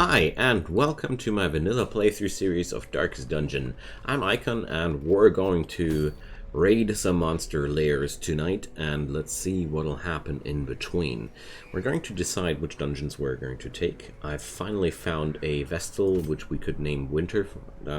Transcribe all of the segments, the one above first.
Hi, and welcome to my vanilla playthrough series of Darkest Dungeon. I'm Icon, and we're going to raid some monster lairs tonight, and let's see what'll happen in between. We're going to decide which dungeons we're going to take. I've finally found a Vestal, which we could name Winter,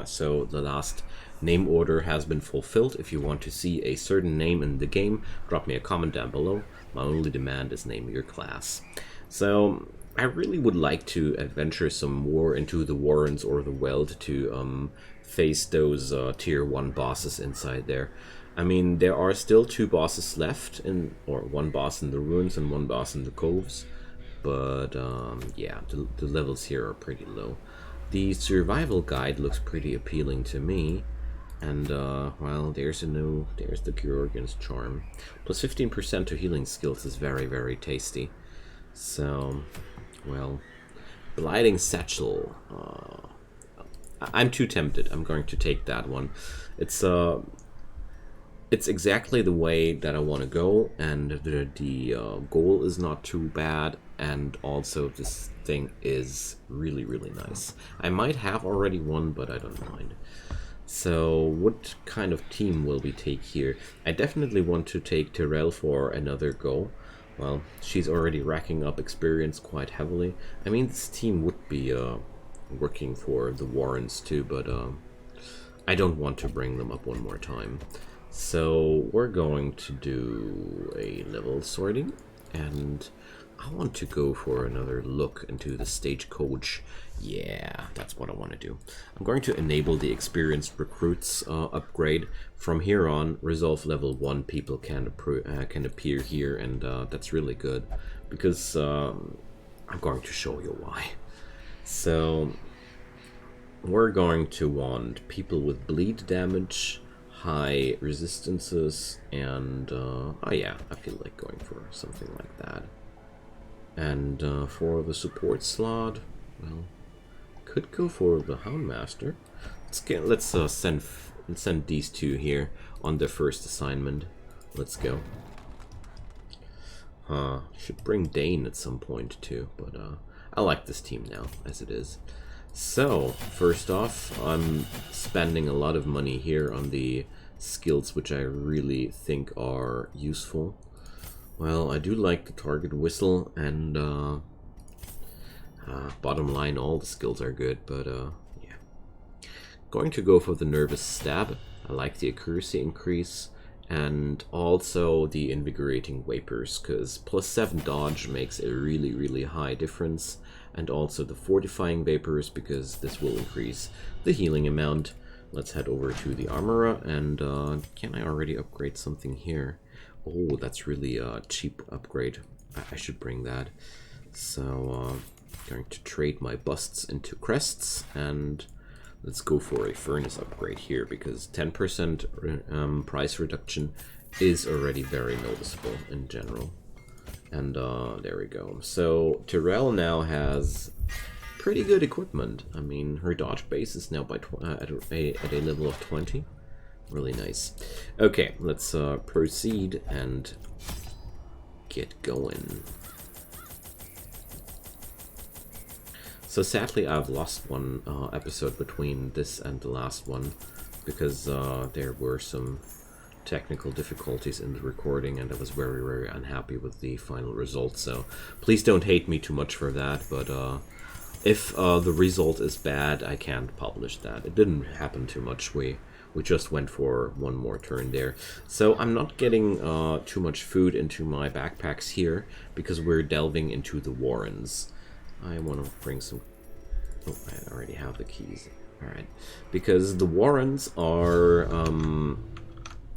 so the last name order has been fulfilled. If you want to see a certain name in the game, drop me a comment down below. My only demand is name your class. So I really would like to adventure some more into the Warrens or the Weld to face those tier 1 bosses inside there. I mean, there are still 2 bosses left, or 1 boss in the ruins and 1 boss in the coves. But yeah, the levels here are pretty low. The survival guide looks pretty appealing to me. And, well, there's the Georgian's Charm. Plus 15% to healing skills is very, very tasty. So, well, Blighting Satchel. I'm too tempted. I'm going to take that one. It's exactly the way that I want to go, and the goal is not too bad, and also this thing is really, really nice. I might have already one, but I don't mind. So, what kind of team will we take here? I definitely want to take Tyrell for another go. Well, she's already racking up experience quite heavily. I mean, this team would be working for the Warrens too, but I don't want to bring them up one more time. So we're going to do a level sorting, and I want to go for another look into the stagecoach. Yeah, that's what I want to do. I'm going to enable the experienced recruits upgrade. From here on, resolve level 1 people can appear here, and that's really good, because I'm going to show you why. So we're going to want people with bleed damage, high resistances, and oh yeah, I feel like going for something like that. And for the support slot, well, could go for the Houndmaster. Let's send these two here on their first assignment. Let's go. Should bring Dane at some point too, but I like this team now as it is. So first off, I'm spending a lot of money here on the skills which I really think are useful. Well, I do like the target whistle, and bottom line, all the skills are good, but yeah. Going to go for the nervous stab. I like the accuracy increase, and also the invigorating vapors, because plus 7 dodge makes a really, really high difference, and also the fortifying vapors, because this will increase the healing amount. Let's head over to the armorer, and can I already upgrade something here? Oh, that's really a cheap upgrade. I should bring that. So, going to trade my busts into crests, and let's go for a furnace upgrade here, because 10% price reduction is already very noticeable in general. And there we go. So, Tyrell now has pretty good equipment. I mean, her dodge base is now by at a level of 20. Really nice. Okay, let's proceed and get going. So sadly, I've lost one episode between this and the last one, because there were some technical difficulties in the recording, and I was very, very unhappy with the final result. So please don't hate me too much for that, but if the result is bad, I can't publish that. It didn't happen too much. We just went for one more turn there. So I'm not getting too much food into my backpacks here, because we're delving into the Warrens. I want to bring some... Oh, I already have the keys. Alright. Because the Warrens are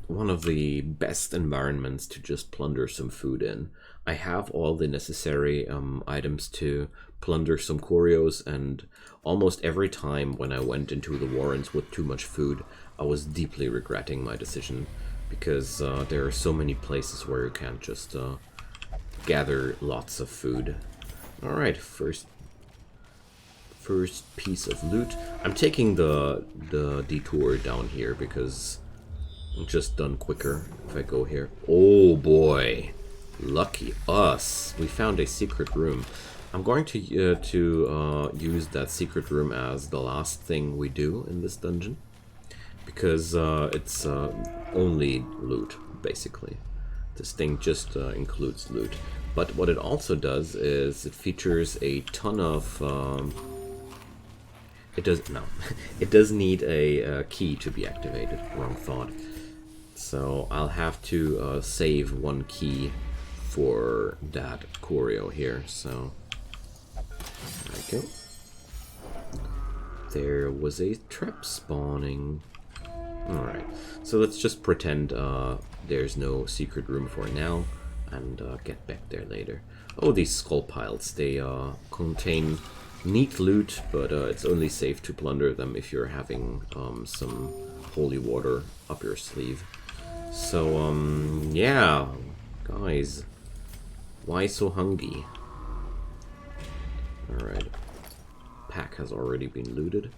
one of the best environments to just plunder some food in. I have all the necessary items to plunder some curios, and almost every time when I went into the Warrens with too much food, I was deeply regretting my decision, because there are so many places where you can't just gather lots of food. Alright, first piece of loot. I'm taking the detour down here because I'm just done quicker if I go here. Oh boy, lucky us. We found a secret room. I'm going to use that secret room as the last thing we do in this dungeon, because it's only loot, basically. This thing just includes loot. But what it also does is it features a ton of... it does need a key to be activated. Wrong thought. So I'll have to save one key for that Choreo here. So there we go. There was a trap spawning. Alright, so let's just pretend there's no secret room for now, and get back there later. Oh, these skull piles, they contain neat loot, but it's only safe to plunder them if you're having some holy water up your sleeve. So, yeah, guys, why so hungry? Alright, pack has already been looted.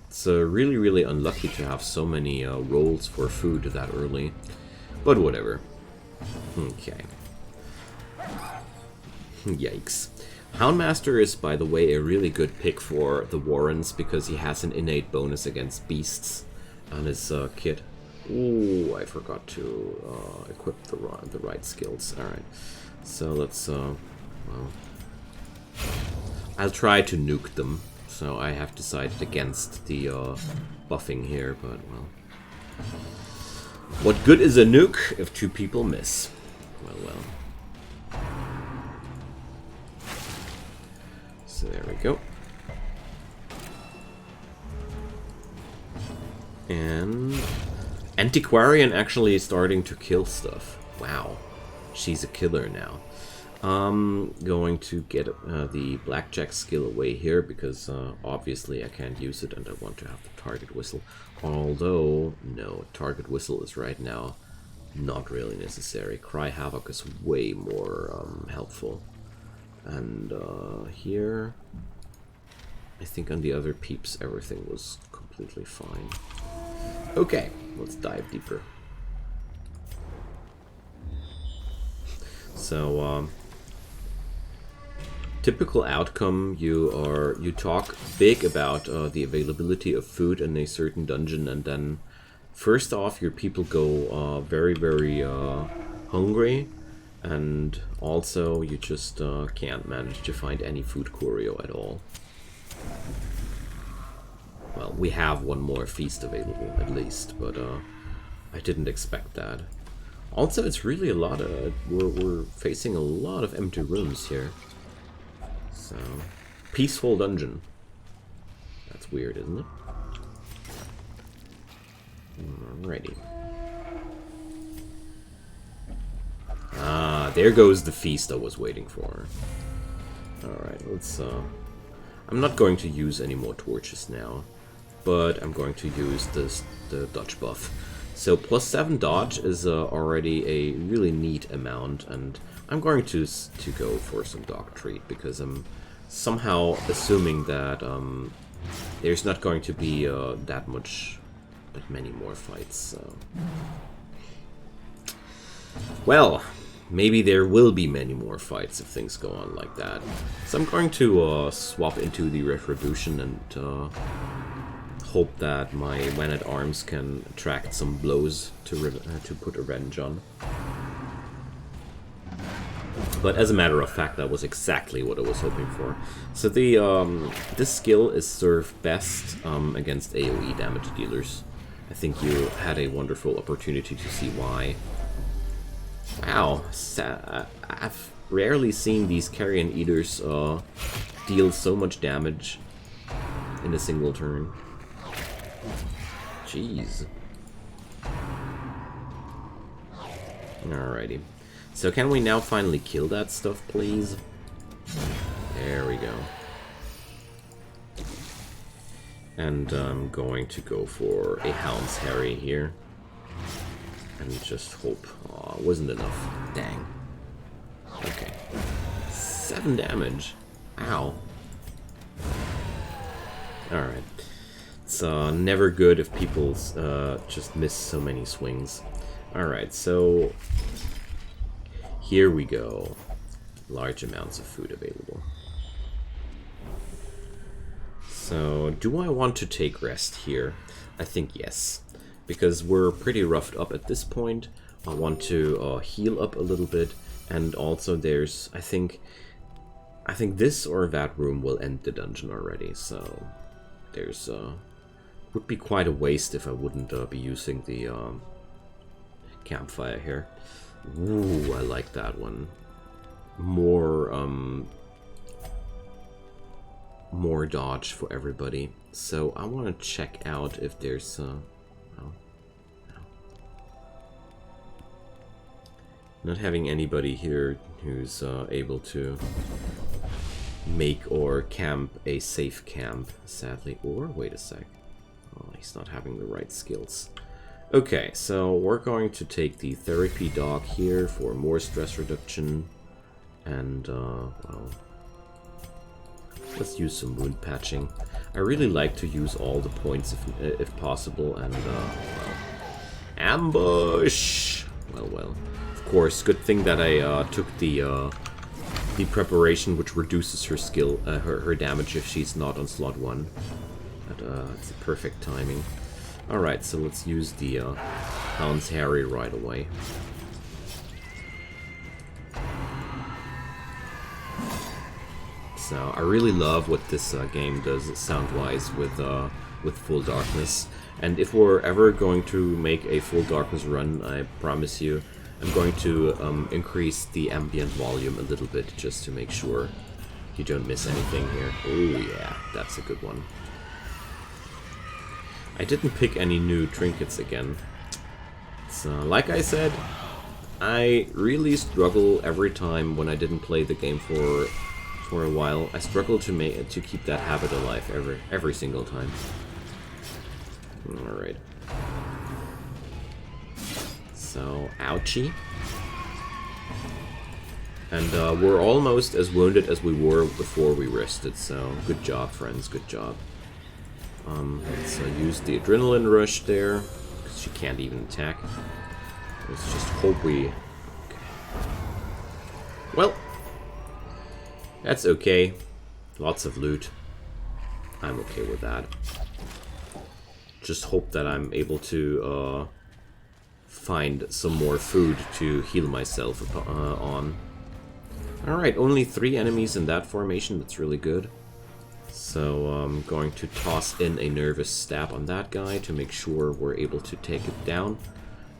It's really, really unlucky to have so many rolls for food that early, but whatever. Okay. Yikes. Houndmaster is, by the way, a really good pick for the Warrens because he has an innate bonus against beasts on his kit. Ooh, I forgot to equip the right skills. Alright, so let's, well, I'll try to nuke them. So I have decided against the buffing here, but well. What good is a nuke if two people miss? Well, well. So there we go. And Antiquarian actually starting to kill stuff. Wow. She's a killer now. Going to get the blackjack skill away here because obviously I can't use it and I want to have the target whistle. Although, no, target whistle is right now not really necessary. Cry Havoc is way more helpful. And here, I think on the other peeps everything was completely fine. Okay, let's dive deeper. So, typical outcome, you talk big about the availability of food in a certain dungeon, and then first off your people go very, very hungry, and also you just can't manage to find any food Choreo at all. Well, we have one more feast available at least, but I didn't expect that. Also, it's really a lot of... We're facing a lot of empty rooms here. So, peaceful dungeon. That's weird, isn't it? Alrighty. Ah, there goes the feast I was waiting for. Alright, let's... I'm not going to use any more torches now, but I'm going to use the dodge buff. So plus 7 dodge is already a really neat amount, and I'm going to go for some dog treat because I'm somehow assuming that there's not going to be that many more fights. So. Well, maybe there will be many more fights if things go on like that. So I'm going to swap into the Retribution and hope that my Man-at-Arms can attract some blows to put revenge on. But as a matter of fact, that was exactly what I was hoping for. So the this skill is served best against AoE damage dealers. I think you had a wonderful opportunity to see why. Wow, I've rarely seen these Carrion Eaters deal so much damage in a single turn. Jeez. Alrighty. So can we now finally kill that stuff, please? There we go. And I'm going to go for a Hound's Harry here. And just hope... Aw, it wasn't enough. Dang. Okay. 7 damage. Ow. Alright. It's never good if people just miss so many swings. Alright, so... Here we go. large amounts of food available. So, do I want to take rest here? I think yes, because we're pretty roughed up at this point. I want to heal up a little bit, and also there's, I think this or that room will end the dungeon already, so there's, would be quite a waste if I wouldn't be using the campfire here. Ooh, I like that one. More dodge for everybody. So I want to check out if there's not having anybody here who's able to make or camp a safe camp, sadly. Or wait a sec. Oh, he's not having the right skills. Okay, so we're going to take the therapy dog here for more stress reduction. And, well, let's use some wound patching. I really like to use all the points if possible, and, well, ambush! Well. Of course, good thing that I took the preparation, which reduces her skill, her damage if she's not on slot 1. It's a perfect timing. Alright, so let's use the Hound's Harry right away. So I really love what this game does sound-wise with Full Darkness. And if we're ever going to make a Full Darkness run, I promise you, I'm going to increase the ambient volume a little bit just to make sure you don't miss anything here. Oh yeah, that's a good one. I didn't pick any new trinkets again. So, like I said, I really struggle every time when I didn't play the game for a while. I struggle to keep that habit alive every single time. All right. So, ouchie. And we're almost as wounded as we were before we rested. So, good job, friends. Good job. Let's use the adrenaline rush there, because she can't even attack. Let's just hope we... Okay. Well, that's okay. Lots of loot. I'm okay with that. Just hope that I'm able to find some more food to heal myself on. Alright, only 3 enemies in that formation. That's really good. So I'm going to toss in a nervous stab on that guy to make sure we're able to take it down.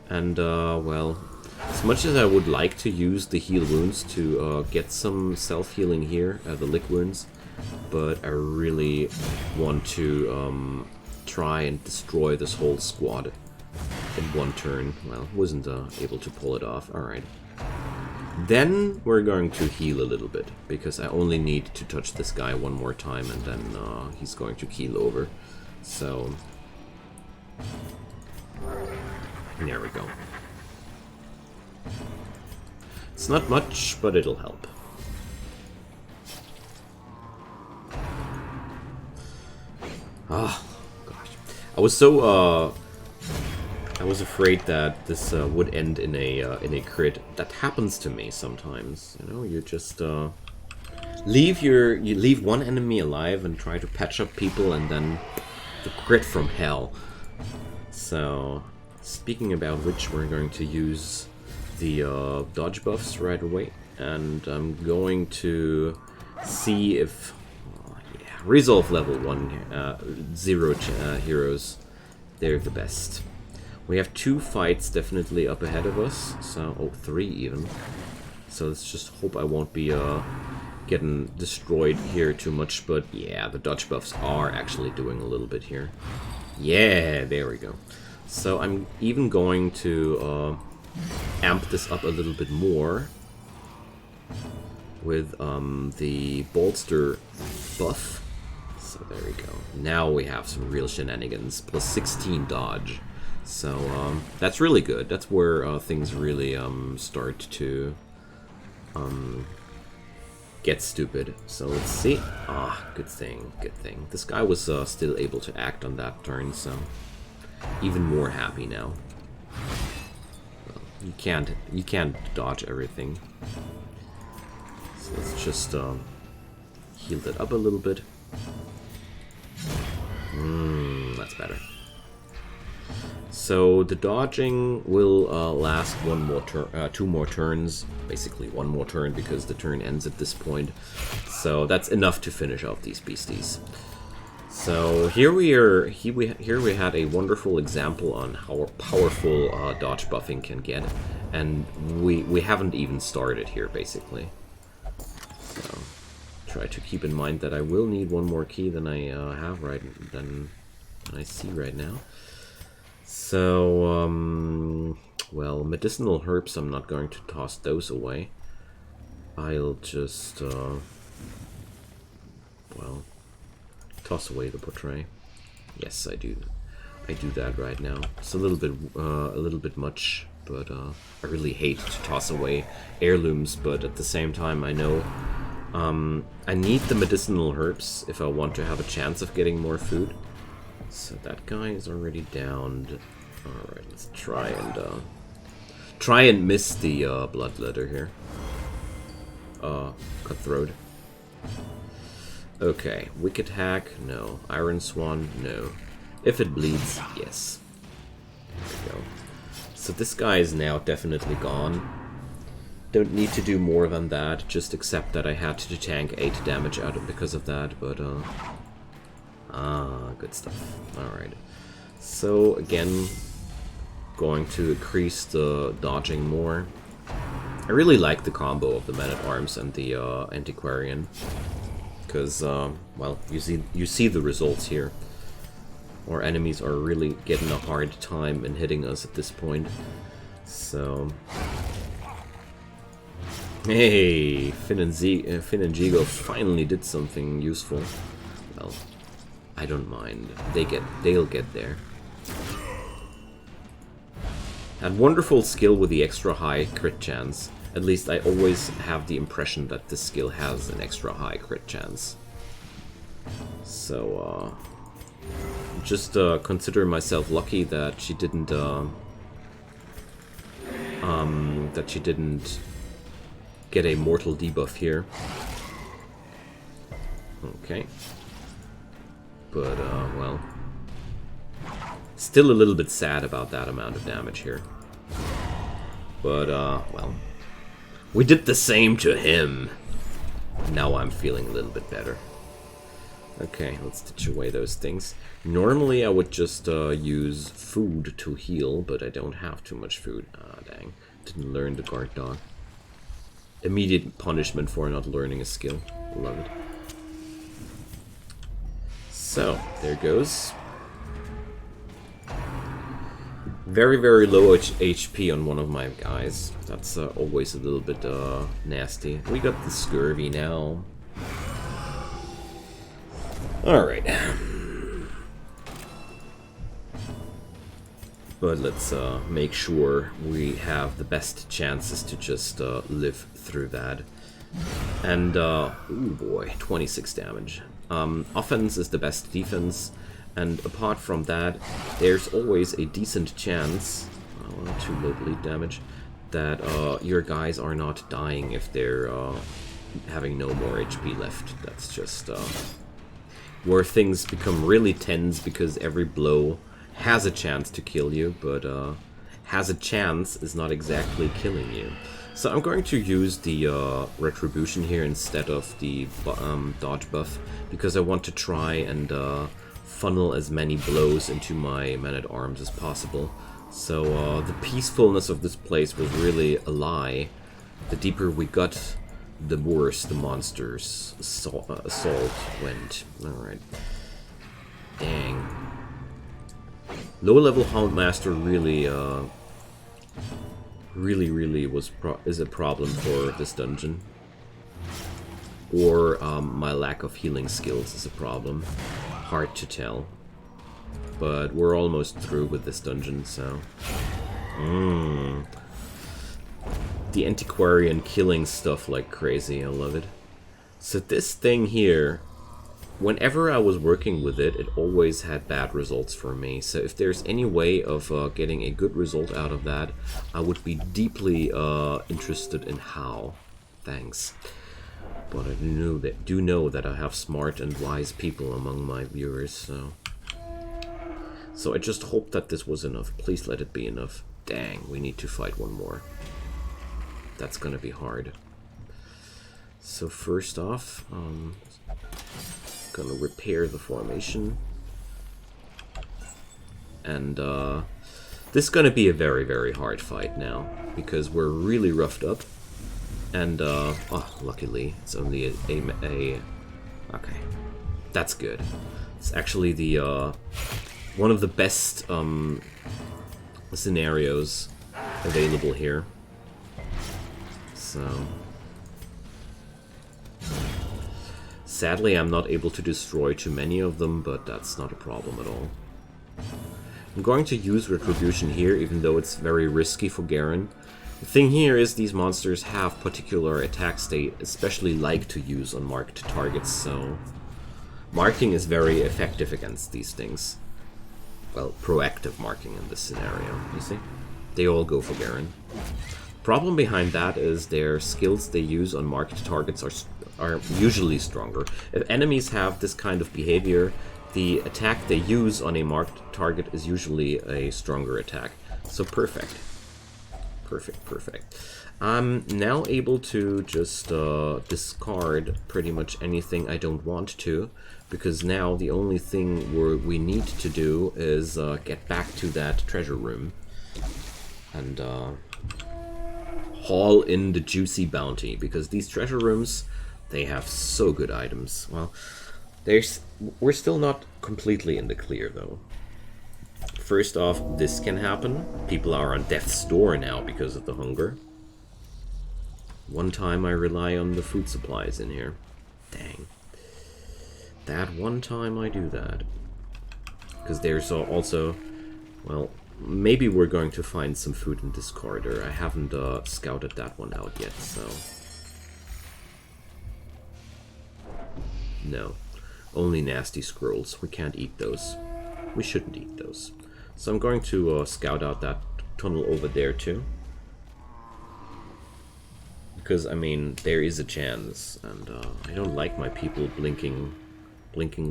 And, well, as much as I would like to use the heal wounds to get some self-healing here, the lick wounds, but I really want to try and destroy this whole squad in one turn. Well, wasn't able to pull it off. Alright. Then we're going to heal a little bit, because I only need to touch this guy one more time and then he's going to keel over. So, there we go. It's not much, but it'll help. Ah, gosh. I was so, I was afraid that this would end in a crit. That happens to me sometimes. You know, you just leave one enemy alive and try to patch up people, and then the crit from hell. So, speaking about which, we're going to use the dodge buffs right away, and I'm going to see if resolve level 1 0 heroes. They're the best. We have 2 fights definitely up ahead of us, so, oh, 3 even. So let's just hope I won't be getting destroyed here too much, but yeah, the dodge buffs are actually doing a little bit here. Yeah, there we go. So I'm even going to amp this up a little bit more with the bolster buff. So there we go. Now we have some real shenanigans, plus 16 dodge. So, that's really good. That's where things really start to get stupid. So let's see. Ah, good thing, good thing. This guy was still able to act on that turn, so even more happy now. Well, you can't dodge everything. So let's just heal that up a little bit. That's better. So the dodging will last two more turns, basically one more turn because the turn ends at this point. So that's enough to finish off these beasties. So here we had a wonderful example on how powerful dodge buffing can get, and we haven't even started here basically. So try to keep in mind that I will need one more key than I have than I see right now. So well, medicinal herbs, I'm not going to toss those away. I'll just well, toss away the portrait. Yes, I do. I do that right now. It's a little bit much, but I really hate to toss away heirlooms. But at the same time, I know I need the medicinal herbs if I want to have a chance of getting more food. So that guy is already downed. All right, let's try and miss the bloodletter here. Cutthroat. Okay, Wicked Hack, no. Iron Swan, no. If it bleeds, yes. There we go. So this guy is now definitely gone. Don't need to do more than that, just accept that I had to tank 8 damage out of because of that, but good stuff. Alright. So again, going to increase the dodging more. I really like the combo of the Man-at-Arms and the Antiquarian. Because, well, you see the results here. Our enemies are really getting a hard time in hitting us at this point. So... Hey! Finn and Jigo finally did something useful. Well, I don't mind. They'll get there. Had wonderful skill with the extra high crit chance. At least I always have the impression that this skill has an extra high crit chance. So, just consider myself lucky that she didn't, get a mortal debuff here. Okay. But, well, still a little bit sad about that amount of damage here. But, well, we did the same to him. Now I'm feeling a little bit better. Okay, let's stitch away those things. Normally I would just use food to heal, but I don't have too much food. Ah, dang. Didn't learn the guard dog. Immediate punishment for not learning a skill. Love it. So, there goes. Very, very low HP on one of my guys. That's always a little bit nasty. We got the scurvy now. Alright. But let's make sure we have the best chances to just live through that. And, ooh boy, 26 damage. Offense is the best defense, and apart from that, there's always a decent chance, too low bleed damage, that your guys are not dying if they're having no more HP left. That's just where things become really tense, because every blow has a chance to kill you, but has a chance is not exactly killing you. So I'm going to use the Retribution here instead of the dodge buff, because I want to try and funnel as many blows into my Man-at-Arms as possible. So the peacefulness of this place was really a lie. The deeper we got, the worse the monster's assault went. Alright. Dang. Low-level Houndmaster really, really is a problem for this dungeon. Or my lack of healing skills is a problem. Hard to tell. But we're almost through with this dungeon, so... The Antiquarian killing stuff like crazy, I love it. So this thing here, whenever I was working with it, it always had bad results for me. So if there's any way of getting a good result out of that, I would be deeply interested in how. Thanks. But I do know that I have smart and wise people among my viewers, so I just hope that this was enough. Please let it be enough. Dang, we need to fight one more. That's gonna be hard. So first off, gonna repair the formation. And this is gonna be a very, very hard fight now, because we're really roughed up. And, oh, luckily, it's only a okay, that's good. It's actually the, one of the best, scenarios available here. So... sadly, I'm not able to destroy too many of them, but that's not a problem at all. I'm going to use Retribution here, even though it's very risky for Garen. The thing here is these monsters have particular attacks they especially like to use on marked targets, so marking is very effective against these things. Well, proactive marking in this scenario, you see? They all go for Garen. Problem behind that is their skills they use on marked targets are usually stronger. If enemies have this kind of behavior, the attack they use on a marked target is usually a stronger attack. So perfect. Perfect. I'm now able to just discard pretty much anything I don't want to, because now the only thing we need to do is get back to that treasure room and haul in the juicy bounty, because these treasure rooms, they have so good items. Well, we're still not completely in the clear though. First off, this can happen. People are on death's door now because of the hunger. One time I rely on the food supplies in here. Dang. That one time I do that. Because there's also, well, maybe we're going to find some food in this corridor. I haven't scouted that one out yet, so... no. Only nasty scrolls. We can't eat those. We shouldn't eat those. So I'm going to scout out that tunnel over there too. Because, I mean, there is a chance, and I don't like my people blinking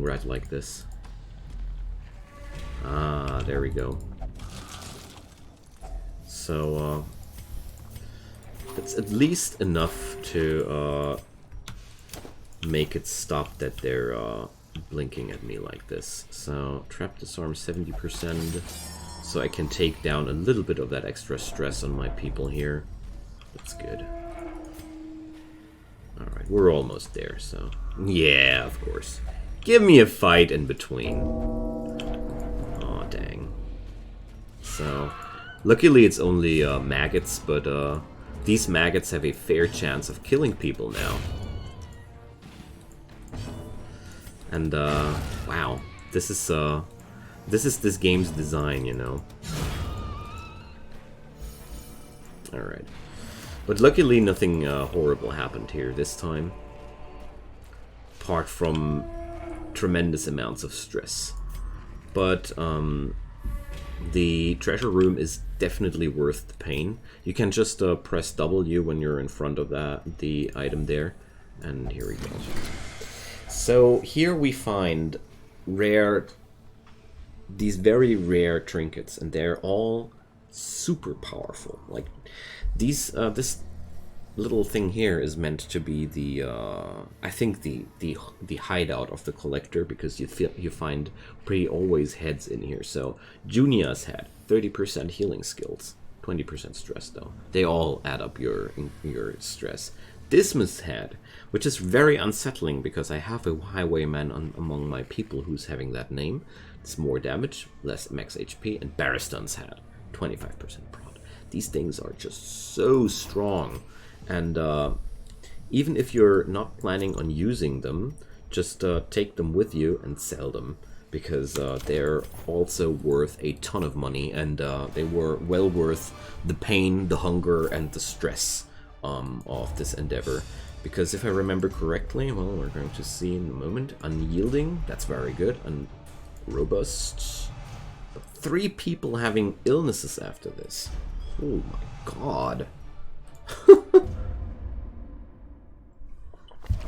red like this. Ah, there we go. So, it's at least enough to make it stop that they're blinking at me like this. So, trap disarm 70%, so I can take down a little bit of that extra stress on my people here. That's good. Alright, we're almost there, so... yeah, of course. Give me a fight in between. Aw, dang. So, luckily it's only maggots, but these maggots have a fair chance of killing people now. And, wow. This is this game's design, you know. Alright. But luckily nothing horrible happened here this time. Apart from tremendous amounts of stress. But, the treasure room is definitely worth the pain. You can just press W when you're in front of the item there. And here we go. So here we find these very rare trinkets, and they're all super powerful. Like these, this little thing here is meant to be the, I think the hideout of the collector, because you find pretty always heads in here. So Junia's head, 30% healing skills, 20% stress though. They all add up your stress. Dismas head, which is very unsettling because I have a highwayman among my people who's having that name. It's more damage, less max HP, and Barristan's head, 25% prod. These things are just so strong, and even if you're not planning on using them, just take them with you and sell them, because they're also worth a ton of money, and they were well worth the pain, the hunger, and the stress of this endeavor. Because if I remember correctly, well, we're going to see in a moment, unyielding, that's very good, and robust. But 3 people having illnesses after this. Oh my god.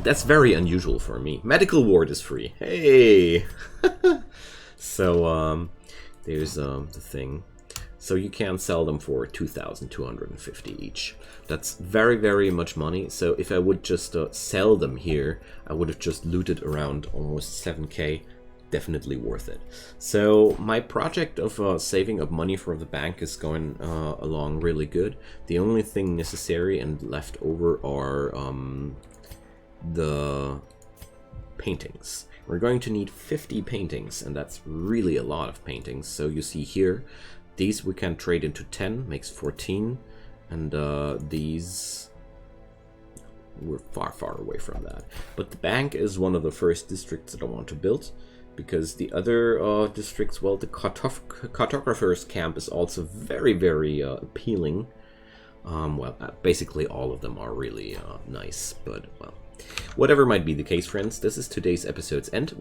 That's very unusual for me. Medical ward is free. Hey! So, there's the thing. So you can sell them for 2,250 each. That's very, very much money. So if I would just sell them here, I would have just looted around almost 7k. Definitely worth it. So my project of saving up money for the bank is going along really good. The only thing necessary and left over are the paintings. We're going to need 50 paintings, and that's really a lot of paintings. So you see here, these we can trade into 10, makes 14, and these, we're far, far away from that. But the bank is one of the first districts that I want to build, because the other districts, well, the cartographer's camp is also very, very appealing. Well, basically all of them are really nice, but, well, whatever might be the case, friends, this is today's episode's end.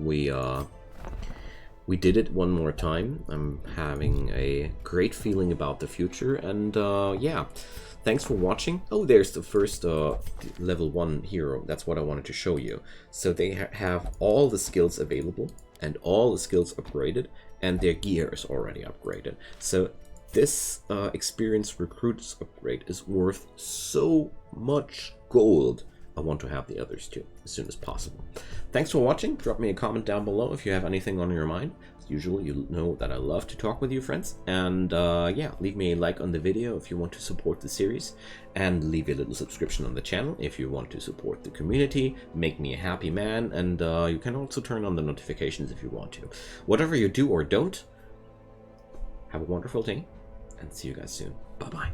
We did it one more time. I'm having a great feeling about the future, and yeah, thanks for watching. Oh, there's the first level 1 hero. That's what I wanted to show you. So they have all the skills available and all the skills upgraded, and their gear is already upgraded. So this experienced recruits upgrade is worth so much gold. I want to have the others too, as soon as possible. Thanks for watching. Drop me a comment down below if you have anything on your mind. As usual, you know that I love to talk with you, friends. And yeah, leave me a like on the video if you want to support the series. And leave a little subscription on the channel if you want to support the community. Make me a happy man. And you can also turn on the notifications if you want to. Whatever you do or don't, have a wonderful day. And see you guys soon. Bye-bye.